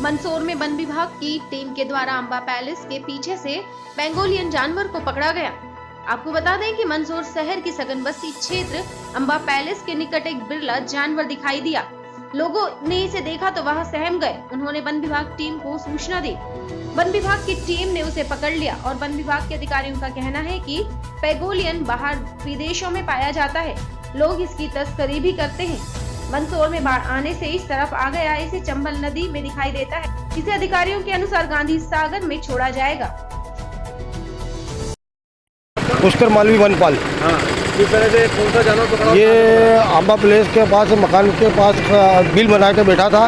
मंदसौर में वन विभाग की टीम के द्वारा अंबा पैलेस के पीछे से बेंगोलियन जानवर को पकड़ा गया। आपको बता दें कि मंदसौर शहर की सघन बस्ती क्षेत्र अंबा पैलेस के निकट एक बिरला जानवर दिखाई दिया। लोगों ने इसे देखा तो वह सहम गए। उन्होंने वन विभाग टीम को सूचना दी। वन विभाग की टीम ने उसे पकड़ लिया और वन विभाग के अधिकारियों का कहना है कि बेंगोलियन बाहर विदेशों में पाया जाता है। लोग इसकी तस्करी भी करते हैं। मंदसौर में बाढ़ आने से इस तरफ आ गया, इसे चंबल नदी में दिखाई देता है। इसे अधिकारियों के अनुसार गांधी सागर में छोड़ा जाएगा। पुष्कर मालवी वनपाल। हाँ, किस तरह से कौन सा जानवर पकड़ा? ये अंबा प्लेस के पास मकान के पास बिल बना के बैठा था।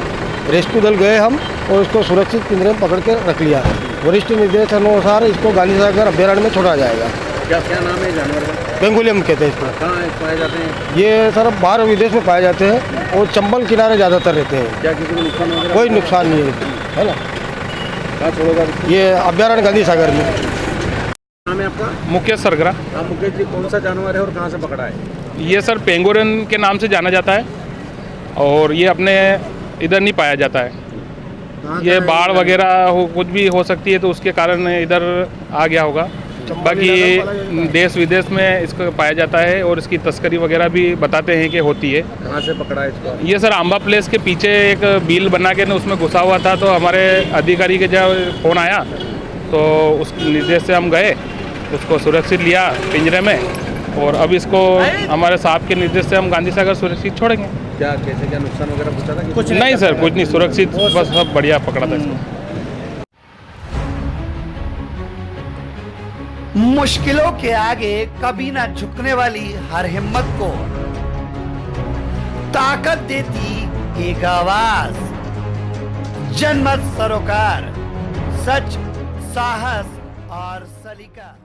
रेस्क्यू दल गए हम और इसको सुरक्षित पिंजरे में पकड़ के रख लिया। वरिष्ठ निर्देश अनुसार इसको गांधी सागर अभ्यारण्य में छोड़ा जाएगा। क्या नाम है जानवर का? बेंगोलियम कहते हैं इसको। कहाँ पाए जाते हैं? ये सर बाहर विदेश में पाए जाते हैं और चंबल किनारे ज़्यादातर रहते हैं। क्या किसी को नुकसान वगैरह? कोई नुकसान नहीं है ना। कहाँ छोड़ोगा? ये अभ्यारण्य गांधी सागर में। नाम है आपका? मुकेश सरगरा। हाँ मुकेश जी, कौन सा जानवर है और कहाँ से पकड़ा है? ये सर पेंगोलियन के नाम से जाना जाता है और ये अपने इधर नहीं पाया जाता है। ये बाढ़ वगैरह हो, कुछ भी हो सकती है तो उसके कारण इधर आ गया होगा। बाकी देश विदेश में इसको पाया जाता है और इसकी तस्करी वगैरह भी बताते हैं कि होती है। कहाँ से पकड़ा है इसको? ये सर अंबा प्लेस के पीछे एक बिल बना के उसमें घुसा हुआ था, तो हमारे अधिकारी के जब फ़ोन आया तो उस निर्देश से हम गए, उसको सुरक्षित लिया पिंजरे में और अब इसको हमारे साहब के निर्देश से हम गांधी सागर सुरक्षित छोड़ेंगे। क्या कैसे क्या नुकसान वगैरह पूछा था? कुछ नहीं सर, कुछ नहीं, सुरक्षित, बस सब बढ़िया पकड़ा था इसको। मुश्किलों के आगे कभी ना झुकने वाली हर हिम्मत को ताकत देती एक आवाज, जनमत सरोकार, सच, साहस और सलीका।